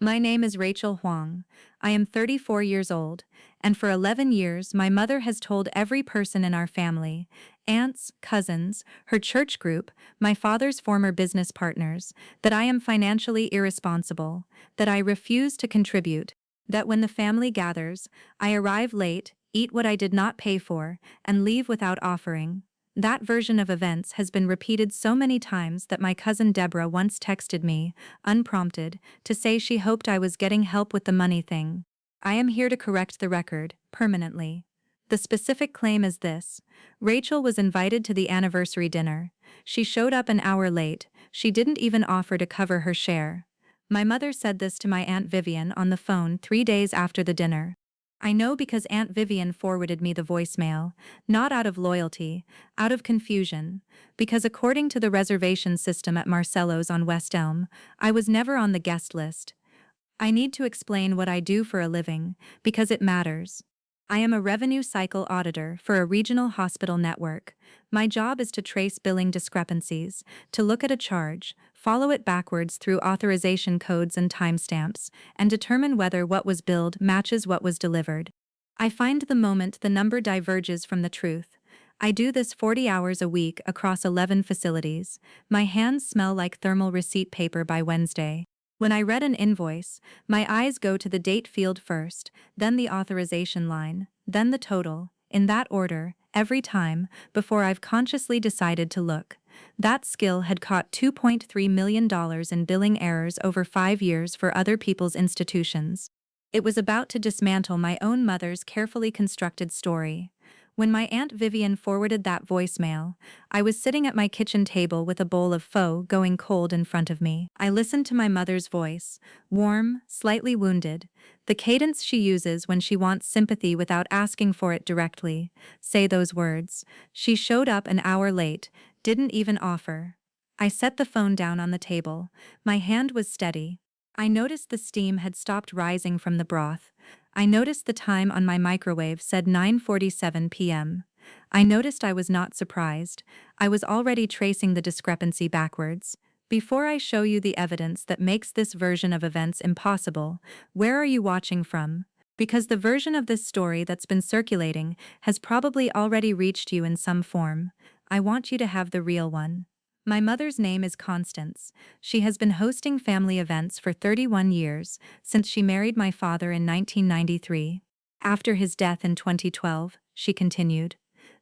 My name is Rachel Huang. I am 34 years old, and for 11 years my mother has told every person in our family, aunts, cousins, her church group, my father's former business partners, that I am financially irresponsible, that I refuse to contribute, that when the family gathers, I arrive late, eat what I did not pay for, and leave without offering. That version of events has been repeated so many times that my cousin Deborah once texted me, unprompted, to say she hoped I was getting help with the money thing. I am here to correct the record, permanently. The specific claim is this: Rachel was invited to the anniversary dinner. She showed up an hour late, she didn't even offer to cover her share. My mother said this to my Aunt Vivian on the phone 3 days after the dinner. I know because Aunt Vivian forwarded me the voicemail, not out of loyalty, out of confusion, because according to the reservation system at Marcello's on West Elm, I was never on the guest list. I need to explain what I do for a living, because it matters. I am a revenue cycle auditor for a regional hospital network. My job is to trace billing discrepancies, to look at a charge, follow it backwards through authorization codes and timestamps, and determine whether what was billed matches what was delivered. I find the moment the number diverges from the truth. I do this 40 hours a week across 11 facilities. My hands smell like thermal receipt paper by Wednesday. When I read an invoice, my eyes go to the date field first, then the authorization line, then the total, in that order, every time, before I've consciously decided to look. That skill had caught $2.3 million in billing errors over 5 years for other people's institutions. It was about to dismantle my own mother's carefully constructed story. When my Aunt Vivian forwarded that voicemail, I was sitting at my kitchen table with a bowl of pho going cold in front of me. I listened to my mother's voice, warm, slightly wounded, the cadence she uses when she wants sympathy without asking for it directly. Say those words. She showed up an hour late, didn't even offer. I set the phone down on the table. My hand was steady. I noticed the steam had stopped rising from the broth. I noticed the time on my microwave said 9:47 p.m. I noticed I was not surprised. I was already tracing the discrepancy backwards. Before I show you the evidence that makes this version of events impossible, where are you watching from? Because the version of this story that's been circulating has probably already reached you in some form. I want you to have the real one. My mother's name is Constance. She has been hosting family events for 31 years, since she married my father in 1993. After his death in 2012, she continued.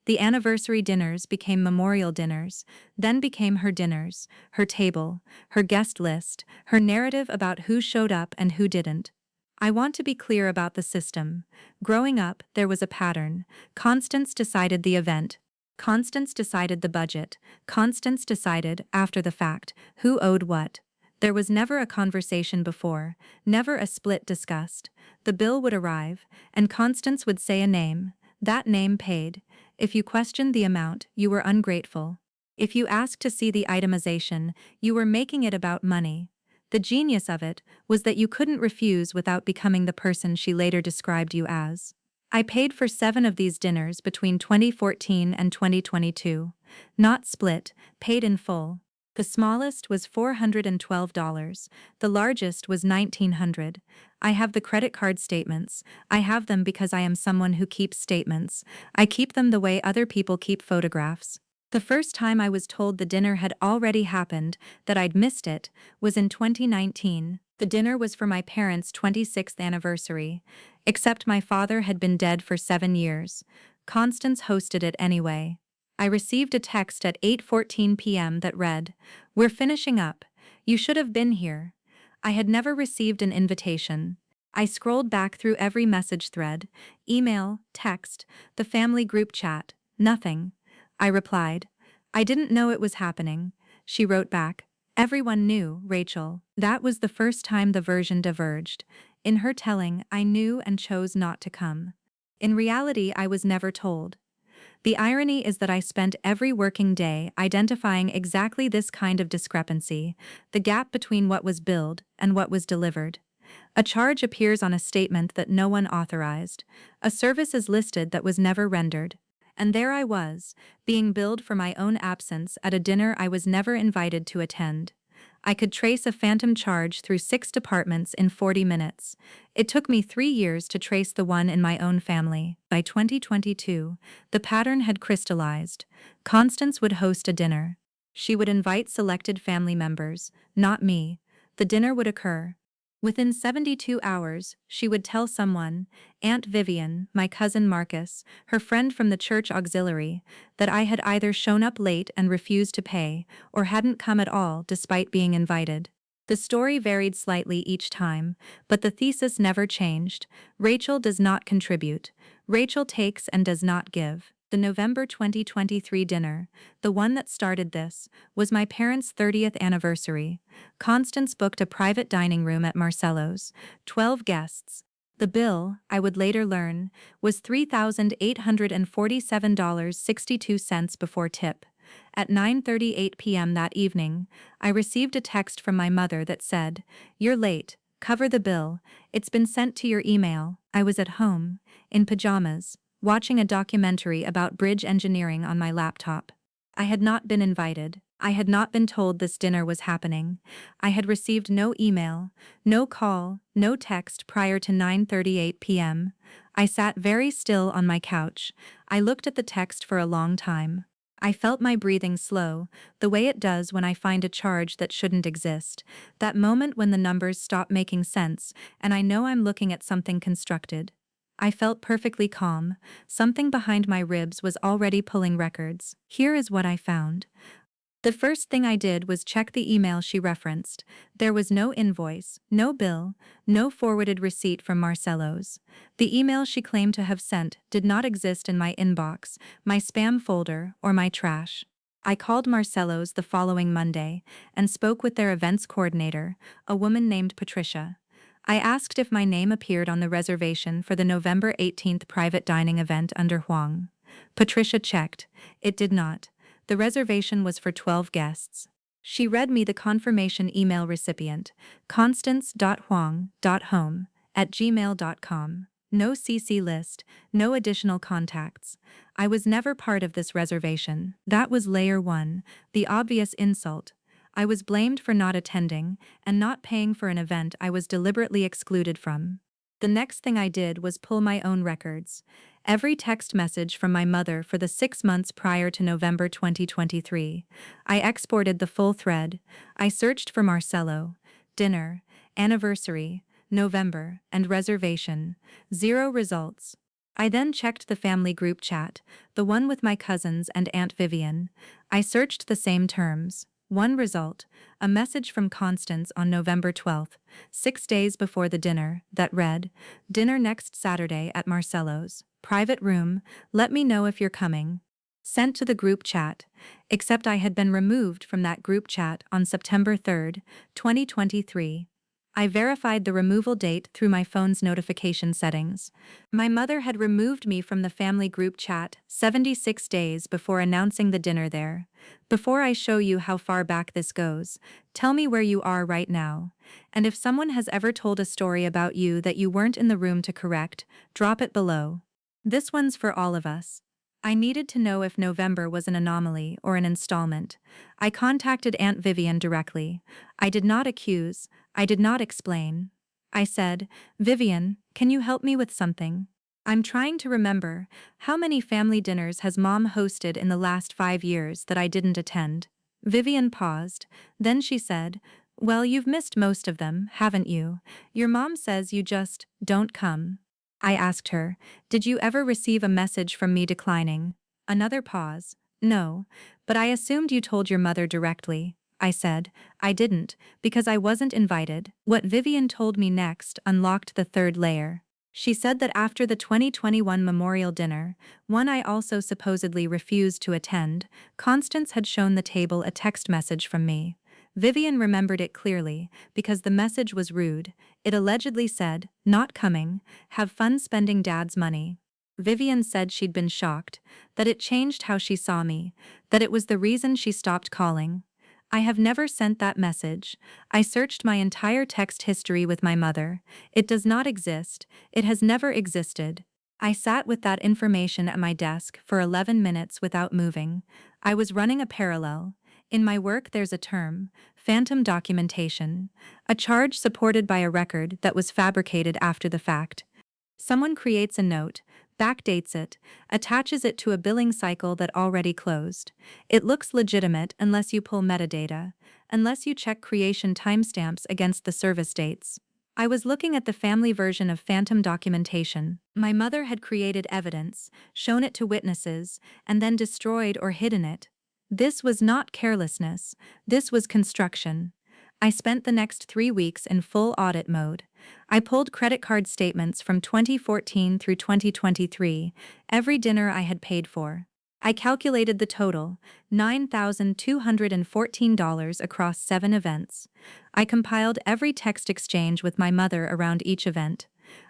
The anniversary dinners became memorial dinners, then became her dinners, her table, her guest list, her narrative about who showed up and who didn't. I want to be clear about the system. Growing up, there was a pattern. Constance decided the event. Constance decided the budget. Constance decided, after the fact, who owed what. There was never a conversation before, never a split discussed. The bill would arrive, and Constance would say a name. That name paid. If you questioned the amount, you were ungrateful. If you asked to see the itemization, you were making it about money. The genius of it was that you couldn't refuse without becoming the person she later described you as. I paid for 7 of these dinners between 2014 and 2022. Not split, paid in full. The smallest was $412. The largest was $1,900. I have the credit card statements. I have them because I am someone who keeps statements. I keep them the way other people keep photographs. The first time I was told the dinner had already happened, that I'd missed it, was in 2019. The dinner was for my parents' 26th anniversary. Except my father had been dead for 7 years. Constance hosted it anyway. I received a text at 8:14 p.m. that read, "We're finishing up. You should have been here." I had never received an invitation. I scrolled back through every message thread, email, text, the family group chat. Nothing. I replied, "I didn't know it was happening." She wrote back, "Everyone knew, Rachel." That was the first time the version diverged. In her telling, I knew and chose not to come. In reality, I was never told. The irony is that I spent every working day identifying exactly this kind of discrepancy, the gap between what was billed and what was delivered. A charge appears on a statement that no one authorized. A service is listed that was never rendered. And there I was, being billed for my own absence at a dinner I was never invited to attend. I could trace a phantom charge through 6 departments in 40 minutes. It took me 3 years to trace the one in my own family. By 2022, the pattern had crystallized. Constance would host a dinner. She would invite selected family members, not me. The dinner would occur. Within 72 hours, she would tell someone, Aunt Vivian, my cousin Marcus, her friend from the church auxiliary, that I had either shown up late and refused to pay, or hadn't come at all despite being invited. The story varied slightly each time, but the thesis never changed. Rachel does not contribute. Rachel takes and does not give. The November 2023 dinner, the one that started this, was my parents' 30th anniversary. Constance booked a private dining room at Marcello's, 12 guests. The bill, I would later learn, was $3,847.62 before tip. At 9:38 p.m. that evening, I received a text from my mother that said, "You're late. Cover the bill. It's been sent to your email." I was at home, in pajamas, watching a documentary about bridge engineering on my laptop. I had not been invited. I had not been told this dinner was happening. I had received no email, no call, no text prior to 9:38 p.m. I sat very still on my couch. I looked at the text for a long time. I felt my breathing slow, the way it does when I find a charge that shouldn't exist. That moment when the numbers stop making sense, and I know I'm looking at something constructed. I felt perfectly calm. Something behind my ribs was already pulling records. Here is what I found. The first thing I did was check the email she referenced. There was no invoice, no bill, no forwarded receipt from Marcello's. The email she claimed to have sent did not exist in my inbox, my spam folder, or my trash. I called Marcello's the following Monday and spoke with their events coordinator, a woman named Patricia. I asked if my name appeared on the reservation for the November 18th private dining event under Huang. Patricia checked. It did not. The reservation was for 12 guests. She read me the confirmation email recipient, constance.huang.home@gmail.com. No CC list, no additional contacts. I was never part of this reservation. That was layer 1, the obvious insult. I was blamed for not attending and not paying for an event I was deliberately excluded from. The next thing I did was pull my own records. Every text message from my mother for the 6 months prior to November 2023. I exported the full thread. I searched for Marcello, dinner, anniversary, November, and reservation. 0 results. I then checked the family group chat, the one with my cousins and Aunt Vivian. I searched the same terms. 1 result, a message from Constance on November 12th, 6 days before the dinner, that read, "Dinner next Saturday at Marcello's. Private room, let me know if you're coming." Sent to the group chat, except I had been removed from that group chat on September 3rd, 2023. I verified the removal date through my phone's notification settings. My mother had removed me from the family group chat 76 days before announcing the dinner there. Before I show you how far back this goes, tell me where you are right now. And if someone has ever told a story about you that you weren't in the room to correct, drop it below. This one's for all of us. I needed to know if November was an anomaly or an installment. I contacted Aunt Vivian directly. I did not accuse, I did not explain. I said, "Vivian, can you help me with something? I'm trying to remember, how many family dinners has Mom hosted in the last 5 years that I didn't attend?" Vivian paused. Then she said, "Well, you've missed most of them, haven't you? Your mom says you just don't come." I asked her, "Did you ever receive a message from me declining?" Another pause. "No, but I assumed you told your mother directly." I said, "I didn't, because I wasn't invited." What Vivian told me next unlocked the third layer. She said that after the 2021 memorial dinner, one I also supposedly refused to attend, Constance had shown the table a text message from me. Vivian remembered it clearly, because the message was rude. It allegedly said, "Not coming, have fun spending Dad's money." Vivian said she'd been shocked, that it changed how she saw me, that it was the reason she stopped calling. I have never sent that message. I searched my entire text history with my mother. It does not exist. It has never existed. I sat with that information at my desk for 11 minutes without moving. I was running a parallel. In my work, there's a term, phantom documentation, a charge supported by a record that was fabricated after the fact. Someone creates a note, backdates it, attaches it to a billing cycle that already closed. It looks legitimate unless you pull metadata, unless you check creation timestamps against the service dates. I was looking at the family version of phantom documentation. My mother had created evidence, shown it to witnesses, and then destroyed or hidden it. This was not carelessness, this was construction. I spent the next 3 weeks in full audit mode. I pulled credit card statements from 2014 through 2023, every dinner I had paid for. I calculated the total, $9,214 across 7 events. I compiled every text exchange with my mother around each event.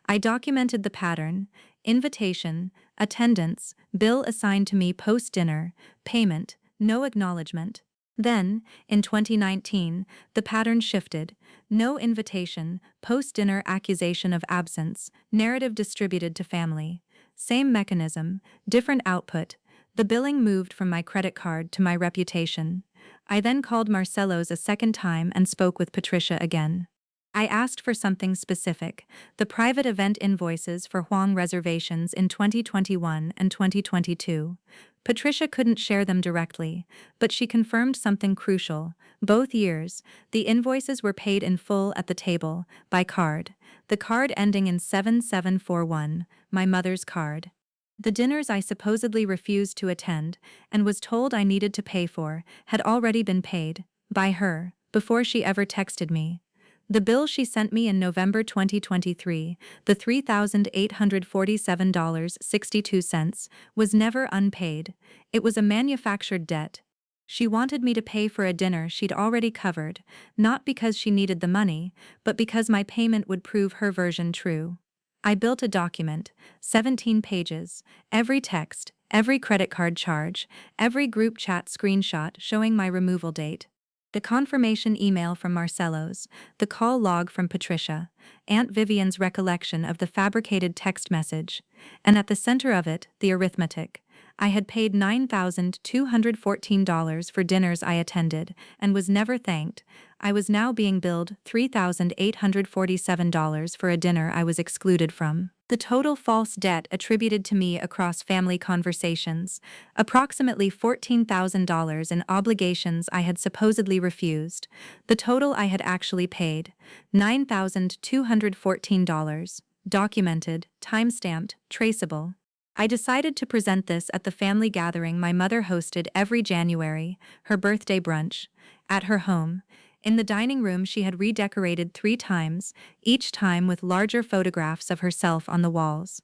I documented the pattern, invitation, attendance, bill assigned to me post-dinner, payment, no acknowledgement. Then, in 2019, the pattern shifted. No invitation, post-dinner accusation of absence, narrative distributed to family. Same mechanism, different output. The billing moved from my credit card to my reputation. I then called Marcelo's a second time and spoke with Patricia again. I asked for something specific, the private event invoices for Huang reservations in 2021 and 2022. Patricia couldn't share them directly, but she confirmed something crucial. Both years, the invoices were paid in full at the table, by card. The card ending in 7741, my mother's card. The dinners I supposedly refused to attend, and was told I needed to pay for, had already been paid, by her, before she ever texted me. The bill she sent me in November 2023, the $3,847.62, was never unpaid. It was a manufactured debt. She wanted me to pay for a dinner she'd already covered, not because she needed the money, but because my payment would prove her version true. I built a document, 17 pages, every text, every credit card charge, every group chat screenshot showing my removal date. The confirmation email from Marcelo's, the call log from Patricia, Aunt Vivian's recollection of the fabricated text message, and at the center of it, the arithmetic. I had paid $9,214 for dinners I attended, and was never thanked. I was now being billed $3,847 for a dinner I was excluded from. The total false debt attributed to me across family conversations, approximately $14,000 in obligations I had supposedly refused. The total I had actually paid, $9,214. Documented, timestamped, traceable. I decided to present this at the family gathering my mother hosted every January, her birthday brunch, at her home. In the dining room she had redecorated 3 times, each time with larger photographs of herself on the walls.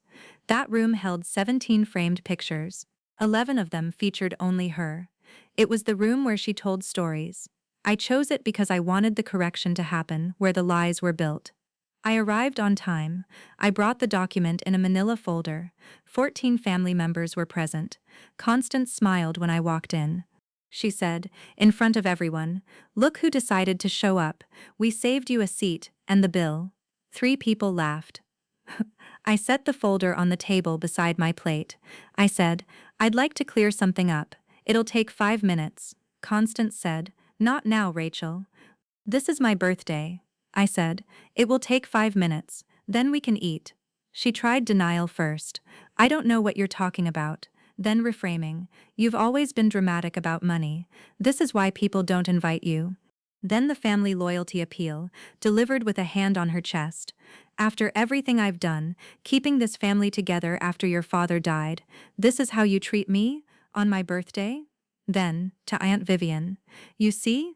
That room held 17 framed pictures. 11 of them featured only her. It was the room where she told stories. I chose it because I wanted the correction to happen where the lies were built. I arrived on time. I brought the document in a manila folder. 14 family members were present. Constance smiled when I walked in. She said, in front of everyone, "Look who decided to show up. We saved you a seat, and the bill." 3 people laughed. I set the folder on the table beside my plate. I said, "I'd like to clear something up. It'll take 5 minutes." Constance said, "Not now, Rachel. This is my birthday." I said, "It will take 5 minutes, then we can eat." She tried denial first. "I don't know what you're talking about." Then reframing, "You've always been dramatic about money. This is why people don't invite you." Then the family loyalty appeal, delivered with a hand on her chest. "After everything I've done, keeping this family together after your father died, this is how you treat me? On my birthday?" Then, to Aunt Vivian, You see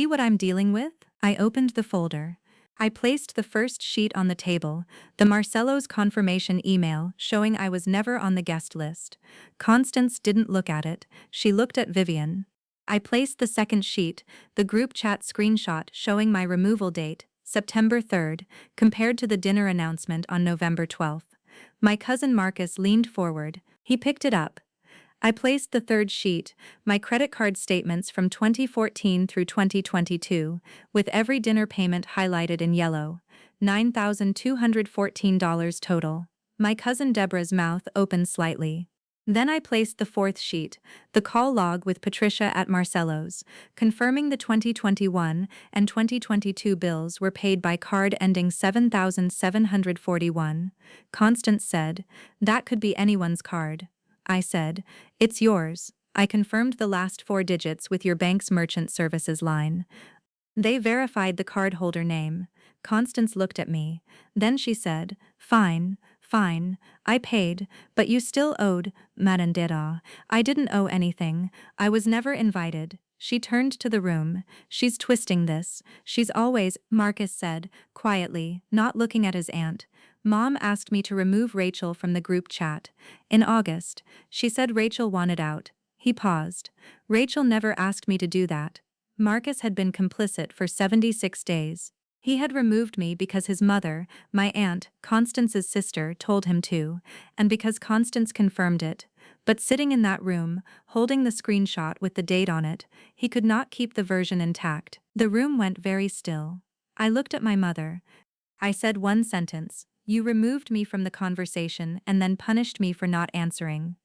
what I'm dealing with?" I opened the folder. I placed the first sheet on the table, the Marcelo's confirmation email showing I was never on the guest list. Constance didn't look at it, she looked at Vivian. I placed the second sheet, the group chat screenshot showing my removal date, September 3rd, compared to the dinner announcement on November 12th. My cousin Marcus leaned forward, he picked it up. I placed the third sheet, my credit card statements from 2014 through 2022, with every dinner payment highlighted in yellow. $9,214 total. My cousin Deborah's mouth opened slightly. Then I placed the fourth sheet, the call log with Patricia at Marcello's, confirming the 2021 and 2022 bills were paid by card ending 7741. Constance said, "That could be anyone's card." I said, "It's yours." I confirmed the last four digits with your bank's merchant services line. They verified the cardholder name. Constance looked at me. Then she said, "Fine, fine. I paid, but you still owed, Marendera." "I didn't owe anything. I was never invited." She turned to the room. "She's twisting this. She's always," Marcus said, quietly, not looking at his aunt. "Mom asked me to remove Rachel from the group chat. In August. She said Rachel wanted out." He paused. "Rachel never asked me to do that." Marcus had been complicit for 76 days. He had removed me because his mother, my aunt, Constance's sister, told him to, and because Constance confirmed it. But sitting in that room, holding the screenshot with the date on it, he could not keep the version intact. The room went very still. I looked at my mother. I said one sentence: "You removed me from the conversation and then punished me for not answering."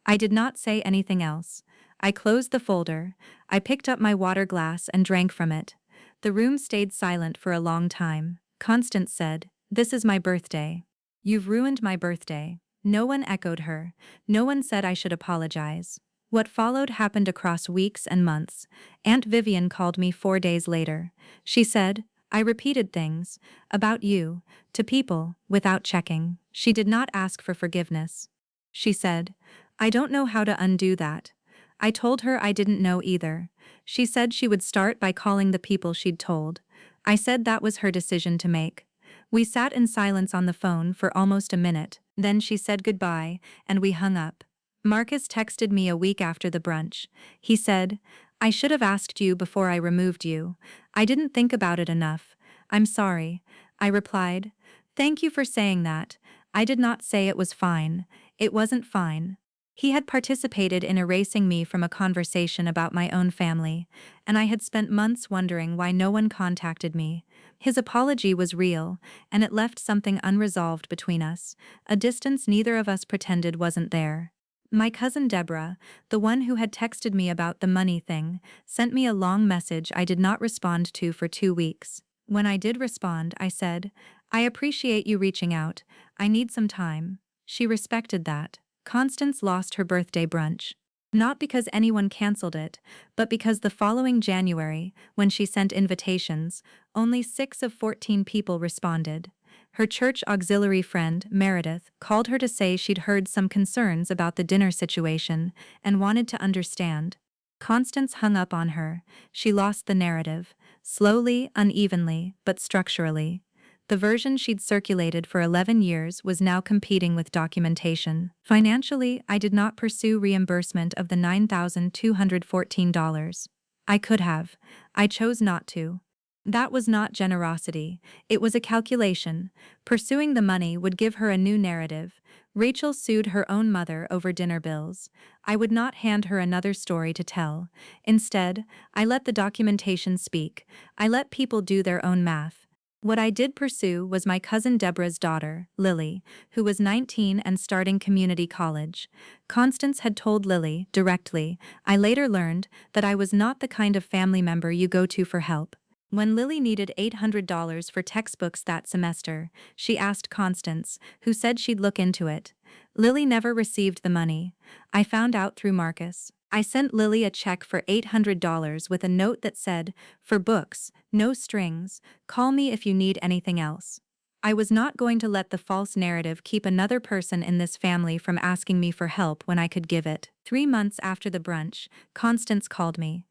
I did not say anything else. I closed the folder. I picked up my water glass and drank from it. The room stayed silent for a long time. Constance said, "This is my birthday." "You've ruined my birthday." No one echoed her. No one said I should apologize. What followed happened across weeks and months. Aunt Vivian called me 4 days later. She said, "I repeated things about you to people without checking." She did not ask for forgiveness. She said, "I don't know how to undo that." I told her I didn't know either. She said she would start by calling the people she'd told. I said that was her decision to make. We sat in silence on the phone for almost a minute. Then she said goodbye, and we hung up. Marcus texted me a week after the brunch. He said, "I should have asked you before I removed you. I didn't think about it enough. I'm sorry." I replied, "Thank you for saying that. I did not say it was fine. It wasn't fine." He had participated in erasing me from a conversation about my own family, and I had spent months wondering why no one contacted me. His apology was real, and it left something unresolved between us, a distance neither of us pretended wasn't there. My cousin Deborah, the one who had texted me about the money thing, sent me a long message I did not respond to for 2 weeks. When I did respond, I said, "I appreciate you reaching out. I need some time." She respected that. Constance lost her birthday brunch. Not because anyone cancelled it, but because the following January, when she sent invitations, only 6 of 14 people responded. Her church auxiliary friend, Meredith, called her to say she'd heard some concerns about the dinner situation and wanted to understand. Constance hung up on her. She lost the narrative. Slowly, unevenly, but structurally. The version she'd circulated for 11 years was now competing with documentation. Financially, I did not pursue reimbursement of the $9,214. I could have. I chose not to. That was not generosity. It was a calculation. Pursuing the money would give her a new narrative. Rachel sued her own mother over dinner bills. I would not hand her another story to tell. Instead, I let the documentation speak. I let people do their own math. What I did pursue was my cousin Deborah's daughter, Lily, who was 19 and starting community college. Constance had told Lily, directly. I later learned that I was not the kind of family member you go to for help. When Lily needed $800 for textbooks that semester, she asked Constance, who said she'd look into it. Lily never received the money. I found out through Marcus. I sent Lily a check for $800 with a note that said, "For books, no strings, call me if you need anything else." I was not going to let the false narrative keep another person in this family from asking me for help when I could give it. 3 months after the brunch, Constance called me.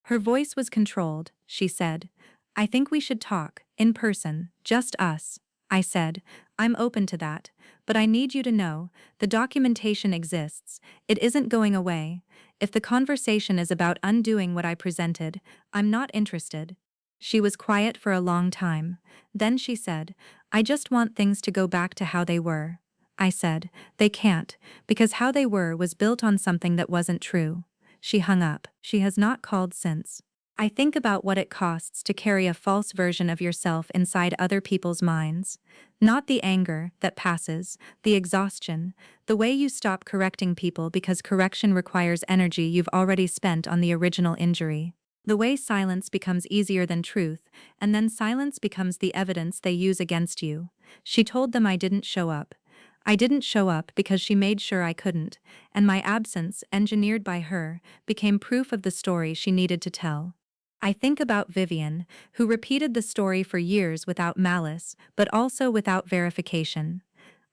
Her voice was controlled. She said, "I think we should talk, in person, just us." I said, "I'm open to that, but I need you to know, the documentation exists, it isn't going away. If the conversation is about undoing what I presented, I'm not interested." She was quiet for a long time. Then she said, "I just want things to go back to how they were." I said, "They can't, because how they were was built on something that wasn't true." She hung up. She has not called since. I think about what it costs to carry a false version of yourself inside other people's minds. Not the anger that passes, the exhaustion, the way you stop correcting people because correction requires energy you've already spent on the original injury. The way silence becomes easier than truth, and then silence becomes the evidence they use against you. She told them I didn't show up. I didn't show up because she made sure I couldn't, and my absence, engineered by her, became proof of the story she needed to tell. I think about Vivian, who repeated the story for years without malice, but also without verification.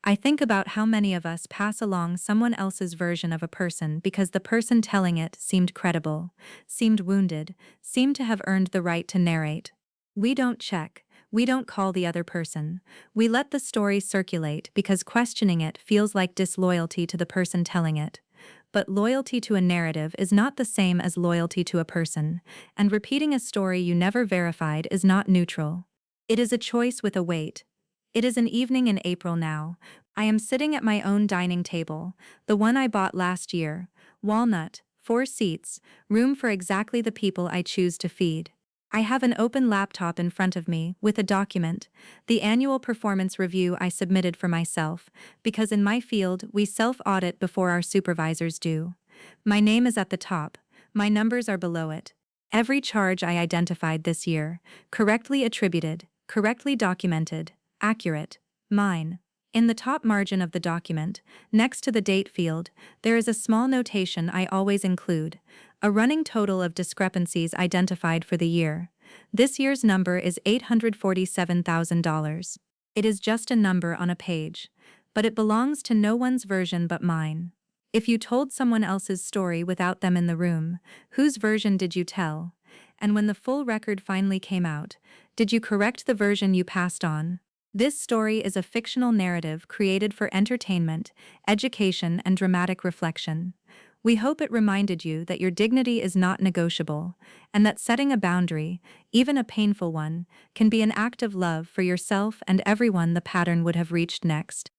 I think about how many of us pass along someone else's version of a person because the person telling it seemed credible, seemed wounded, seemed to have earned the right to narrate. We don't check. We don't call the other person. We let the story circulate because questioning it feels like disloyalty to the person telling it. But loyalty to a narrative is not the same as loyalty to a person, and repeating a story you never verified is not neutral. It is a choice with a weight. It is an evening in April now. I am sitting at my own dining table, the one I bought last year. Walnut, 4 seats, room for exactly the people I choose to feed. I have an open laptop in front of me with a document, the annual performance review I submitted for myself, because in my field we self-audit before our supervisors do. My name is at the top, my numbers are below it. Every charge I identified this year, correctly attributed, correctly documented, accurate, mine. In the top margin of the document, next to the date field, there is a small notation I always include, a running total of discrepancies identified for the year. This year's number is $847,000. It is just a number on a page, but it belongs to no one's version but mine. If you told someone else's story without them in the room, whose version did you tell? And when the full record finally came out, did you correct the version you passed on? This story is a fictional narrative created for entertainment, education, and dramatic reflection. We hope it reminded you that your dignity is not negotiable, and that setting a boundary, even a painful one, can be an act of love for yourself and everyone the pattern would have reached next.